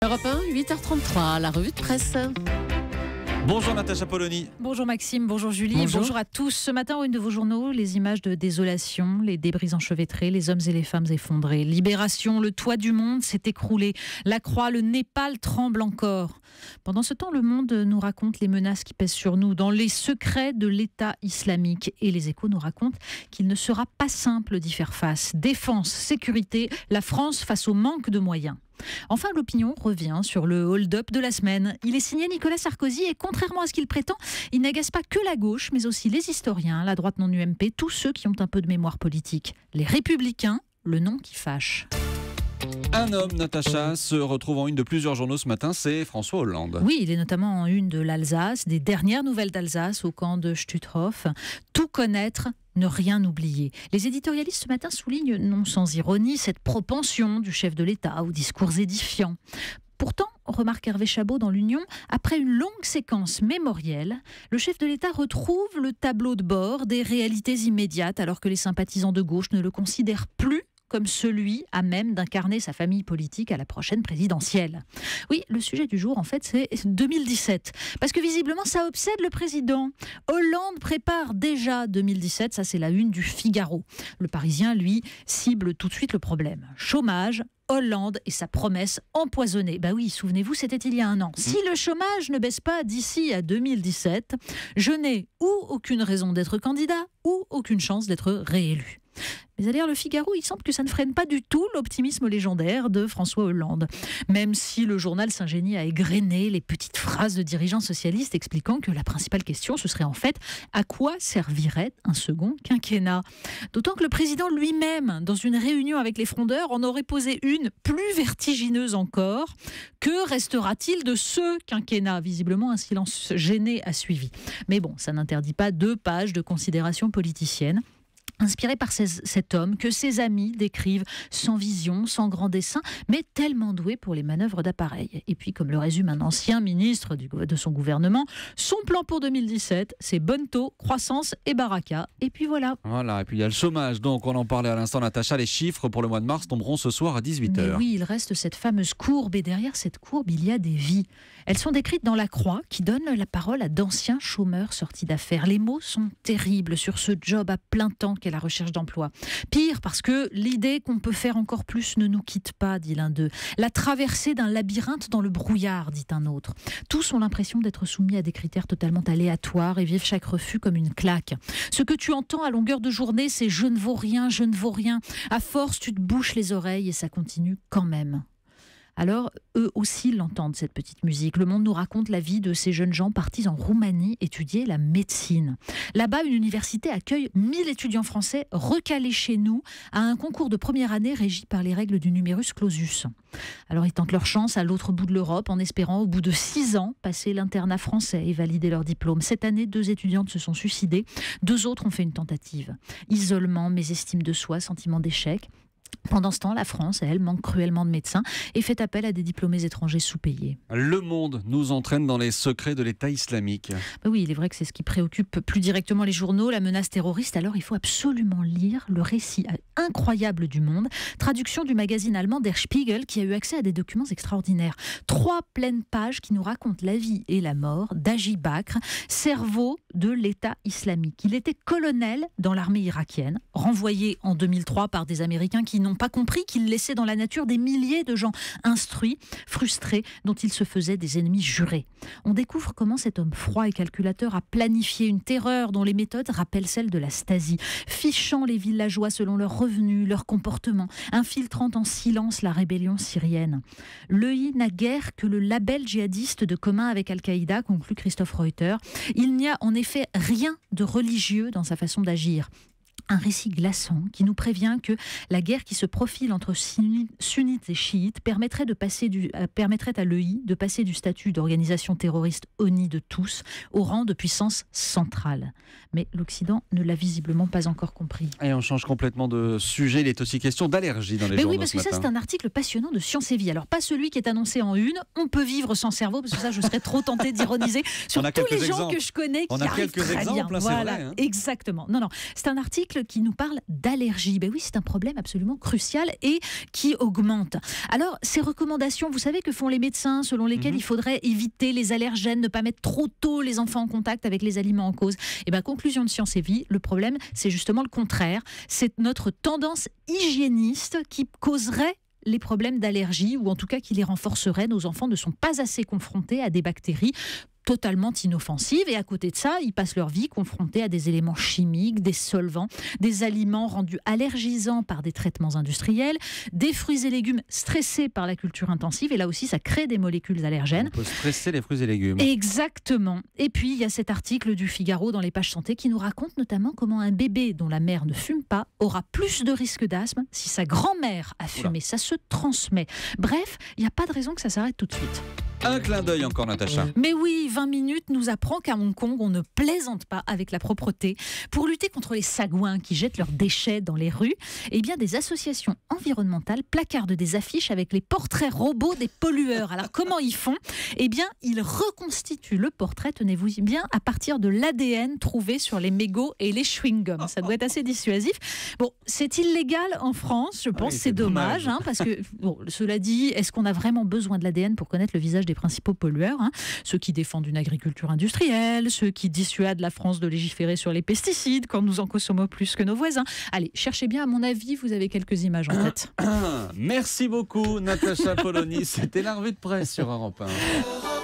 Europe 1, 8h33, la revue de presse. Bonjour Natacha Polony. Bonjour Maxime, bonjour Julie, bonjour à tous. Ce matin, une de vos journaux, les images de désolation, les débris enchevêtrés, les hommes et les femmes effondrés. Libération, le toit du monde s'est écroulé. La Croix, le Népal tremble encore. Pendant ce temps, le monde nous raconte les menaces qui pèsent sur nous dans les secrets de l'État islamique. Et les Échos nous racontent qu'il ne sera pas simple d'y faire face. Défense, sécurité, la France face au manque de moyens. Enfin, l'opinion revient sur le hold-up de la semaine. Il est signé Nicolas Sarkozy et contrairement à ce qu'il prétend, il n'agace pas que la gauche, mais aussi les historiens, la droite non UMP, tous ceux qui ont un peu de mémoire politique. Les Républicains, le nom qui fâche. Un homme, Natacha, se retrouve en une de plusieurs journaux ce matin, c'est François Hollande. Oui, il est notamment en une de l'Alsace, des dernières nouvelles d'Alsace au camp de Stutthof. Tout connaître, ne rien oublier. Les éditorialistes ce matin soulignent, non sans ironie, cette propension du chef de l'État aux discours édifiants. Pourtant, remarque Hervé Chabot dans l'Union, après une longue séquence mémorielle, le chef de l'État retrouve le tableau de bord des réalités immédiates alors que les sympathisants de gauche ne le considèrent plus comme celui à même d'incarner sa famille politique à la prochaine présidentielle. Oui, le sujet du jour, en fait, c'est 2017. Parce que visiblement, ça obsède le président. Hollande prépare déjà 2017, ça c'est la une du Figaro. Le Parisien, lui, cible tout de suite le problème. Chômage, Hollande et sa promesse empoisonnée. Bah oui, souvenez-vous, c'était il y a un an. Si le chômage ne baisse pas d'ici à 2017, je n'ai ou aucune raison d'être candidat ou aucune chance d'être réélu. Mais à lire le Figaro, il semble que ça ne freine pas du tout l'optimisme légendaire de François Hollande. Même si le journal s'ingénie à égrener les petites phrases de dirigeants socialistes expliquant que la principale question, ce serait en fait à quoi servirait un second quinquennat. D'autant que le président lui-même, dans une réunion avec les frondeurs, en aurait posé une plus vertigineuse encore. Que restera-t-il de ce quinquennat ? Visiblement, un silence gêné a suivi. Mais bon, ça n'interdit pas 2 pages de considérations politiciennes. Inspiré par cet homme que ses amis décrivent sans vision, sans grand dessein, mais tellement doué pour les manœuvres d'appareil. Et puis, comme le résume un ancien ministre de son gouvernement, son plan pour 2017, c'est bonne taux, croissance et baraka. Et puis voilà. Voilà, et puis il y a le chômage, donc on en parlait à l'instant, Natacha, les chiffres pour le mois de mars tomberont ce soir à 18h. Mais oui, il reste cette fameuse courbe, et derrière cette courbe, il y a des vies. Elles sont décrites dans La Croix, qui donne la parole à d'anciens chômeurs sortis d'affaires. Les mots sont terribles sur ce job à plein temps qu'est la recherche d'emploi. Pire, parce que l'idée qu'on peut faire encore plus ne nous quitte pas, dit l'un d'eux. La traversée d'un labyrinthe dans le brouillard, dit un autre. Tous ont l'impression d'être soumis à des critères totalement aléatoires et vivent chaque refus comme une claque. Ce que tu entends à longueur de journée, c'est « je ne vaux rien, je ne vaux rien ». À force, tu te bouches les oreilles et ça continue quand même. Alors, eux aussi l'entendent, cette petite musique. Le Monde nous raconte la vie de ces jeunes gens partis en Roumanie étudier la médecine. Là-bas, une université accueille 1000 étudiants français recalés chez nous à un concours de première année régi par les règles du numerus clausus. Alors, ils tentent leur chance à l'autre bout de l'Europe en espérant, au bout de 6 ans, passer l'internat français et valider leur diplôme. Cette année, 2 étudiantes se sont suicidées. 2 autres ont fait une tentative. Isolement, mésestime de soi, sentiment d'échec. Pendant ce temps, la France, elle, manque cruellement de médecins et fait appel à des diplômés étrangers sous-payés. Le Monde nous entraîne dans les secrets de l'État islamique. Oui, il est vrai que c'est ce qui préoccupe plus directement les journaux, la menace terroriste. Alors, il faut absolument lire le récit incroyable du Monde, traduction du magazine allemand Der Spiegel, qui a eu accès à des documents extraordinaires. 3 pleines pages qui nous racontent la vie et la mort d'Haji Bakr, cerveau de l'État islamique. Il était colonel dans l'armée irakienne, renvoyé en 2003 par des Américains qui n'ont pas compris qu'il laissait dans la nature des milliers de gens instruits, frustrés, dont il se faisait des ennemis jurés. On découvre comment cet homme froid et calculateur a planifié une terreur dont les méthodes rappellent celles de la Stasi, fichant les villageois selon leurs revenus, leur comportement, infiltrant en silence la rébellion syrienne. L'EI n'a guère que le label djihadiste de commun avec Al-Qaïda, conclut Christophe Reuter. Il n'y a en effet rien de religieux dans sa façon d'agir. Un récit glaçant qui nous prévient que la guerre qui se profile entre sunnites et chiites permettrait à l'EI de passer du statut d'organisation terroriste honnie de tous au rang de puissance centrale. Mais l'Occident ne l'a visiblement pas encore compris. Et on change complètement de sujet, il est aussi question d'allergie dans les journaux. Oui, parce que ça c'est un article passionnant de Science et Vie. Alors pas celui qui est annoncé en une, on peut vivre sans cerveau, parce que ça je serais trop tentée d'ironiser sur tous les gens que je connais qui arrivent très bien. Voilà, c'est vrai, hein. Exactement. Non, c'est un article article qui nous parle d'allergie. Ben oui, c'est un problème absolument crucial et qui augmente. Alors, ces recommandations, vous savez que font les médecins selon lesquelles il faudrait éviter les allergènes, ne pas mettre trop tôt les enfants en contact avec les aliments en cause. Et bien, conclusion de Science et Vie, le problème, c'est justement le contraire. C'est notre tendance hygiéniste qui causerait les problèmes d'allergie, ou en tout cas qui les renforcerait. Nos enfants ne sont pas assez confrontés à des bactéries totalement inoffensives, et à côté de ça, ils passent leur vie confrontés à des éléments chimiques, des solvants, des aliments rendus allergisants par des traitements industriels, des fruits et légumes stressés par la culture intensive, et là aussi ça crée des molécules allergènes. On peut stresser les fruits et légumes. Exactement. Et puis il y a cet article du Figaro dans les pages santé qui nous raconte notamment comment un bébé dont la mère ne fume pas aura plus de risque d'asthme si sa grand-mère a fumé. Ça se transmet. Bref, il n'y a pas de raison que ça s'arrête tout de suite. Un clin d'œil encore, Natacha. Mais oui, 20 minutes nous apprend qu'à Hong Kong, on ne plaisante pas avec la propreté. Pour lutter contre les sagouins qui jettent leurs déchets dans les rues, eh bien, des associations environnementales placardent des affiches avec les portraits robots des pollueurs. Alors, comment ils font ? Eh bien, ils reconstituent le portrait, tenez-vous bien, à partir de l'ADN trouvé sur les mégots et les chewing-gums. Ça doit être assez dissuasif. Bon, c'est illégal en France, je pense, c'est dommage, parce que, bon, cela dit, est-ce qu'on a vraiment besoin de l'ADN pour connaître le visage des principaux pollueurs, ceux qui défendent une agriculture industrielle, ceux qui dissuadent la France de légiférer sur les pesticides quand nous en consommons plus que nos voisins. Allez, cherchez bien, à mon avis, vous avez quelques images en tête. Merci beaucoup, Natacha Polony. C'était la revue de presse sur Europe 1.